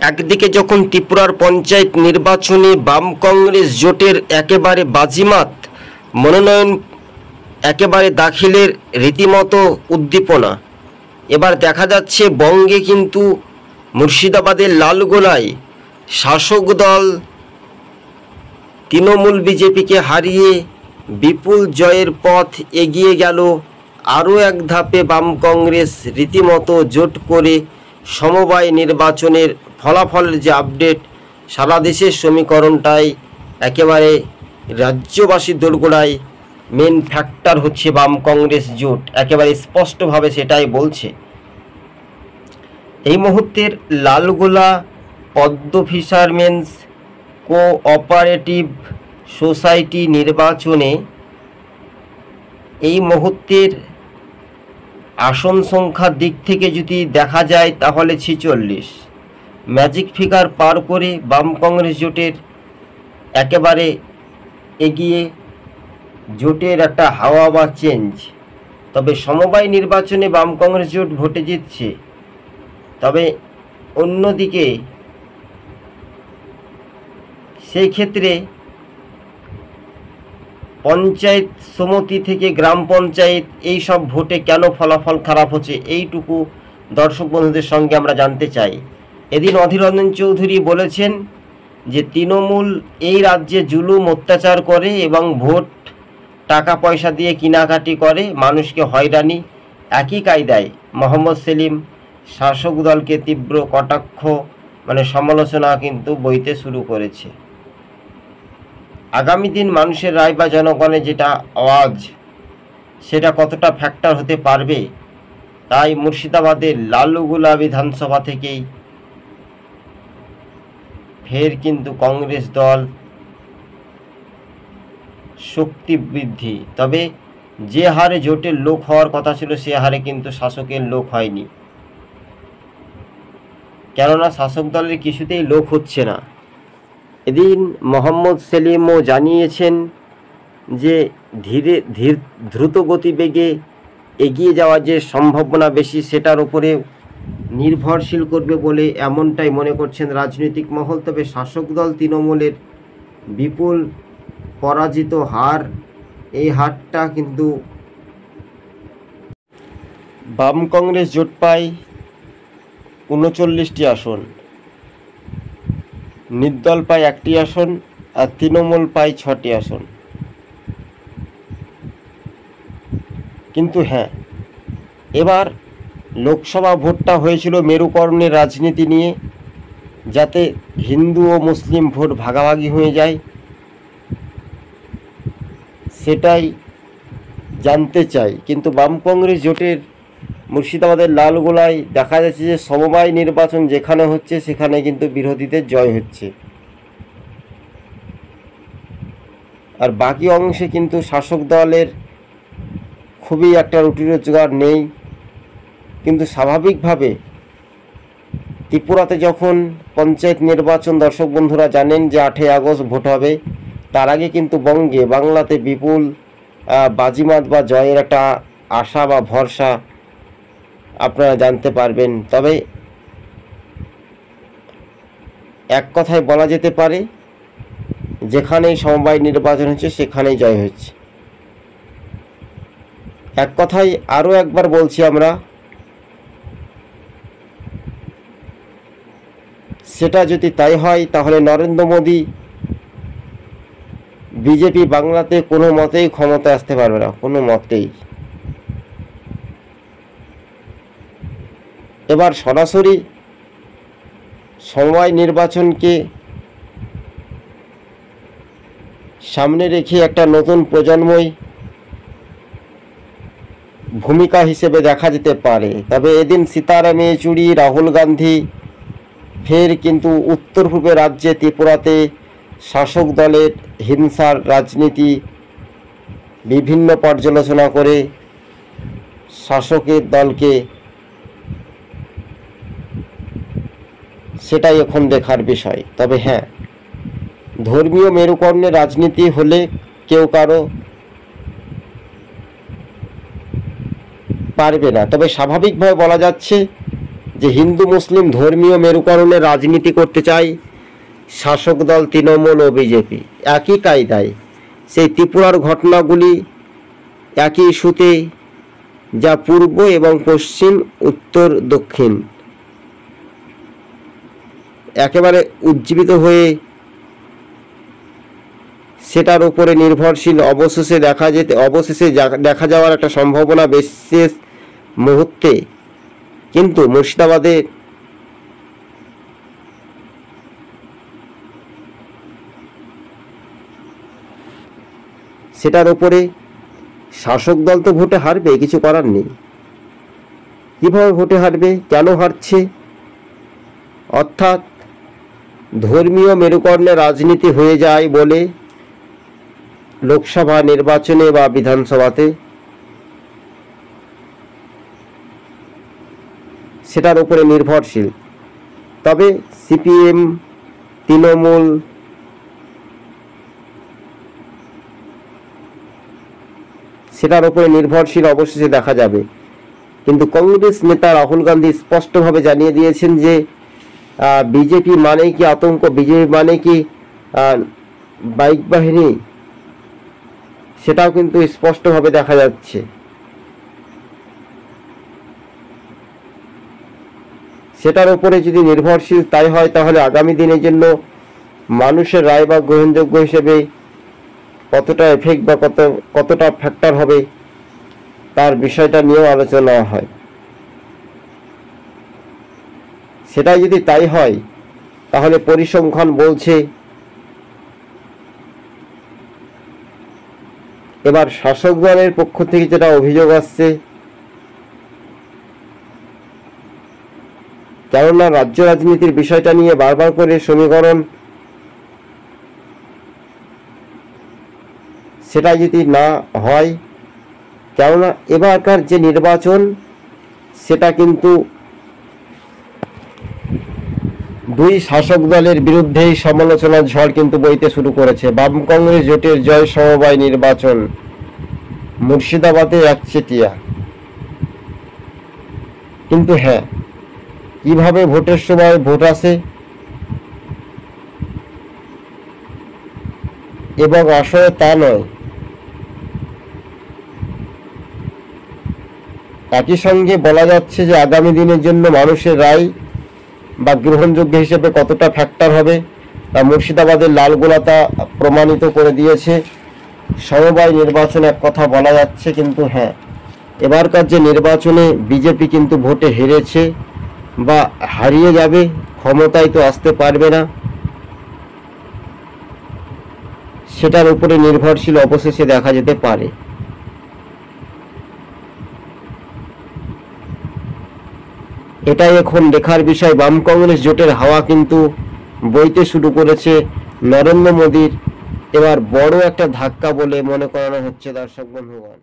একদিকে যখন ত্রিপুরার পঞ্চায়েত নির্বাচনে বাম কংগ্রেস জোটের একেবারে বাজিমাত, মনোনয়ন একেবারে দাখিলের রীতিমতো উদ্দীপনা, এবার দেখা যাচ্ছে বঙ্গে কিন্তু মুর্শিদাবাদের লালগোলায় শাসক দল তৃণমূল বিজেপিকে হারিয়ে বিপুল জয়ের পথ এগিয়ে গেল। আরও এক ধাপে বাম কংগ্রেস রীতিমতো জোট করে সমবায় নির্বাচনের ফলাফলের যে আপডেট, সারা দেশের সমীকরণটাই একেবারে রাজ্যবাসীর দোরগোড়ায় মেন ফ্যাক্টর হচ্ছে বাম কংগ্রেস জোট, একেবারে স্পষ্টভাবে সেটাই বলছে। এই মুহূর্তের লালগোলা পদ্ম ফিশারমেন্স কোঅপারেটিভ সোসাইটি নির্বাচনে এই মুহূর্তের আসন সংখ্যার দিক থেকে যদি দেখা যায় তাহলে 46, ম্যাজিক ফিগার পার করে বাম কংগ্রেস জোটের একেবারে এগিয়ে, জোটের একটা হাওয়া বা চেঞ্জ। তবে সমবায় নির্বাচনে বাম কংগ্রেস জোট ভোটে জিতছে। তবে অন্যদিকে সেই ক্ষেত্রে পঞ্চায়েত সমিতি থেকে গ্রাম পঞ্চায়েত এই সব ভোটে কেন ফলাফল খারাপ হচ্ছে, এইটুকু দর্শক বন্ধুদের সঙ্গে আমরা জানতে চাই। এদিন অধীর রঞ্জন চৌধুরী বলেছেন যে তৃণমূল এই রাজ্যে জুলুম অত্যাচার করে এবং ভোট টাকা পয়সা দিয়ে কেনাকাটি করে, মানুষকে হয়রানি। একই কায়দায় মোহাম্মদ সেলিম শাসক দলকে তীব্র কটাক্ষ সমালোচনা কিন্তু বইতে শুরু করেছে। আগামী দিন মানুষের রায় বা জনগণের যেটা আওয়াজ, সেটা কতটা ফ্যাক্টর হতে পারবে, তাই মুর্শিদাবাদের লালগোলা বিধানসভা থেকেই ফের কিন্তু কংগ্রেস দল শক্তি বৃদ্ধি। তবে যে হারে জোটের লোক হওয়ার কথা ছিল সে হারে কিন্তু শাসকের লোক হয়নি, কেননা শাসক দলের কিছুতেই লোক হচ্ছে না। এদিন মোহাম্মদ সেলিমও জানিয়েছেন যে দ্রুত গতিবেগে এগিয়ে যাওয়ার যে সম্ভাবনা বেশি সেটার উপরে নির্ভরশীল করবে বলে এমনটাই মনে করছেন রাজনৈতিক মহল। তবে শাসক দল তৃণমূলের বিপুল পরাজিত হার, এই হারটা কিন্তু বাম কংগ্রেস জোট পায় 39টি আসন, নির্দল পায় 1টি আসন আর তৃণমূল পায় 6টি আসন। কিন্তু হ্যাঁ, এবার লোকসভা ভোটটা হয়েছিল মেরুকরণের রাজনীতি নিয়ে, যাতে হিন্দু ও মুসলিম ভোট ভাগাভাগি হয়ে যায়, সেটাই জানতে চাই। কিন্তু বাম কংগ্রেস জোটের মুর্শিদাবাদের লালগোলায় দেখা যাচ্ছে যে সমবায় নির্বাচন যেখানে হচ্ছে সেখানে কিন্তু বিরোধীদের জয় হচ্ছে, আর বাকি অংশে কিন্তু শাসক দলের খুবই একটা রুটি রোজগার নেই। কিন্তু স্বাভাবিকভাবে ত্রিপুরাতে যখন পঞ্চায়েত নির্বাচন, দর্শক বন্ধুরা জানেন যে 8ই আগস্ট ভোট হবে, তার আগে কিন্তু বাংলাতে বিপুল বাজিমাত বা জয়ের একটা আশা বা ভরসা আপনারা জানতে পারবেন। তবে এক কথায় বলা যেতে পারে যেখানেই সমবায় নির্বাচন হচ্ছে সেখানেই জয় হচ্ছে। এক কথায় আরও একবার বলছি আমরা, সেটা যদি তাই হয় তাহলে নরেন্দ্র মোদী বিজেপি বাংলাতে কোনো মতেই ক্ষমতায় আসতে পারবে না, কোনো মতেই। এবার সরাসরি সমবায় নির্বাচনকে সামনে রেখে একটা নতুন প্রজন্মই ভূমিকা হিসেবে দেখা যেতে পারে। তবে এদিন সীতারাম ইয়েচুরি, রাহুল গান্ধী ফের কিন্তু উত্তর পূর্বের রাজ্যে ত্রিপুরাতে শাসক দলের হিংসার রাজনীতি বিভিন্ন পর্যালোচনা করে শাসকের দলকে, সেটাই এখন দেখার বিষয়। তবে হ্যাঁ, ধর্মীয় মেরুকরণের রাজনীতি হলে কেউ কারো পারবে না। তবে স্বাভাবিকভাবে বলা যাচ্ছে যে হিন্দু মুসলিম ধর্মীয় মেরুকরণের রাজনীতি করতে চায় শাসক দল তৃণমূল ও বিজেপি। একই কায়দায় সেই ত্রিপুরার ঘটনাগুলি একই ইস্যুতে, যা পূর্ব এবং পশ্চিম, উত্তর দক্ষিণ একেবারে উজ্জীবিত হয়ে সেটার উপরে নির্ভরশীল অবশেষে দেখা যাওয়ার একটা সম্ভাবনা বিশেষ মুহূর্তে। কিন্তু মুর্শিদাবাদে সেটার উপরে শাসক দল তো ভোটে হারবে, কিছু করার নেই। কীভাবে ভোটে হারবে, কেন হারছে? অর্থাৎ ধর্মীয় মেরুকরণের রাজনীতি হয়ে যায় বলে লোকসভা নির্বাচনে বা বিধানসভাতে সেটার উপরে নির্ভরশীল। তবে সিপিএম, তৃণমূল সেটার উপরে নির্ভরশীল অবশেষে দেখা যাবে। কিন্তু কংগ্রেস নেতা রাহুল গান্ধী স্পষ্টভাবে জানিয়ে দিয়েছেন যে বিজেপি মানে কি আতঙ্ক, বিজেপি মানে কি বাইক বাহিনী, সেটাও কিন্তু স্পষ্টভাবে দেখা যাচ্ছে। সেটার উপরে যদি নির্ভরশীল তাই হয়, তাহলে আগামী দিনের জন্য মানুষের রায় বা গ্রহণযোগ্য হিসেবে কতটা এফেক্ট বা কতটা ফ্যাক্টর হবে তার বিষয়টা নিয়েও আলোচনা হয়। সেটাই যদি তাই হয়, তাহলে পরিসংখ্যান বলছে এবার শাসক দলের পক্ষ থেকে যেটা অভিযোগ আসছে, কেননা রাজ্য রাজনীতির বিষয়টা নিয়ে বারবার করে সমীকরণ, সেটা যদি না হয়, কেননা এবারকার যে নির্বাচন সেটা কিন্তু দুই শাসক দলের বিরুদ্ধেই সমালোচনার ঝড় কিন্তু বইতে শুরু করেছে। বাম কংগ্রেস জোটের জয় সমবায় নির্বাচন মুর্শিদাবাদে একচেটিয়া। কিন্তু হ্যাঁ, কিভাবে ভোটের সময় ভোট আসে এবং আসলে তা নয়। একই সঙ্গে বলা যাচ্ছে যে আগামী দিনের জন্য মানুষের রায় বা গ্রহণযোগ্য হিসেবে কতটা ফ্যাক্টর হবে, তা মুর্শিদাবাদের লালগোলা তা প্রমাণিত করে দিয়েছে। সমবায় নির্বাচন এক কথা বলা যাচ্ছে, কিন্তু হ্যাঁ, এবারকার যে নির্বাচনে বিজেপি কিন্তু ভোটে হেরেছে বা হারিয়ে যাবে, ক্ষমতায় তো আসতে পারবে না, সেটার উপরে নির্ভরশীল অবশেষে দেখা যেতে পারে। এটাই এখন দেখার বিষয়। বাম কংগ্রেস জোটের হাওয়া কিন্তু বইতে শুরু করেছে। নরেন্দ্র মোদীর এবার বড় একটা ধাক্কা বলে মনে করানো হচ্ছে দর্শক বন্ধুগণ।